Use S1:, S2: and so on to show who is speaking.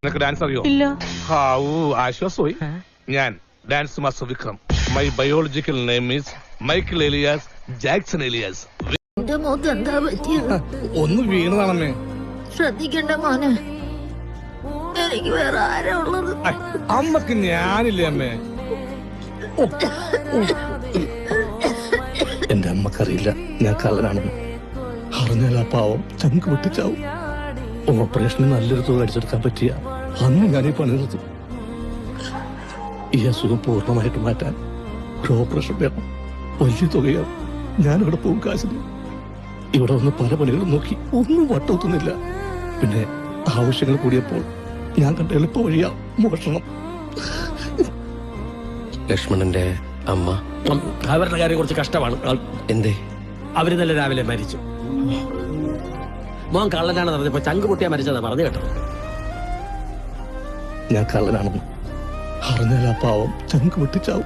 S1: നിനക്ക് ഡാൻസ് അറിയോ?
S2: ഇല്ല.
S1: ആശ്വാസമായി. ഞാൻ dance master Vikram. My biological name is Michael Elias Jackson Elias.
S3: എന്റെ മോക്ക് എന്താ പറ്റിയത്?
S1: ഒന്ന് വീണതാണമ്മേ.
S3: ശ്രദ്ധിക്കണ്ട മോനെ, എനിക്ക് വേറെ ആരാ ഉള്ളത്?
S1: അമ്മക്ക് ഞാനില്ലേ അമ്മേ?
S4: എന്റെ അമ്മക്കറിയില്ല ഞാൻ കള്ളനാണെന്ന്. അറിഞ്ഞാൽ ആ പാവം ചങ്ക് പൊട്ടിച്ചാവും. ഓപ്പറേഷന് നല്ലൊരു തുക അടിച്ചെടുക്കാൻ പറ്റിയ അന്ന് ഞാനീ പണി നിർത്തും. ഈ അസുഖം പൂർണ്ണമായിട്ട് മാറ്റാൻ ഒരു ഓപ്പറേഷൻ വേണം. വലിയ തുകയാവും. ഞാനിവിടെ പോകും കാശിന്. ഇവിടെ വന്ന് പല പണികളും നോക്കി ഒന്നും വട്ടൊത്തുന്നില്ല. പിന്നെ ആവശ്യങ്ങൾ കൂടിയപ്പോൾ ഞാൻ കണ്ട എളുപ്പ വഴിയാ മോഷണം.
S5: ലക്ഷ്മണന്റെ അമ്മ
S6: അവരുടെ കാര്യം കുറച്ച് കഷ്ടമാണ്.
S5: എന്തേ?
S6: അവര് നല്ല രാവിലെ മരിച്ചു. മോൻ കള്ളനാണെന്ന് പറഞ്ഞപ്പോ ചങ്ക് പൊട്ടിയാ മരിച്ചതാ പറഞ്ഞു കേട്ടോ.
S4: ഞാൻ കള്ളനാണെന്ന് അറിഞ്ഞാൽ ആ പാവം ചങ്ക് പൊട്ടിച്ചാവും.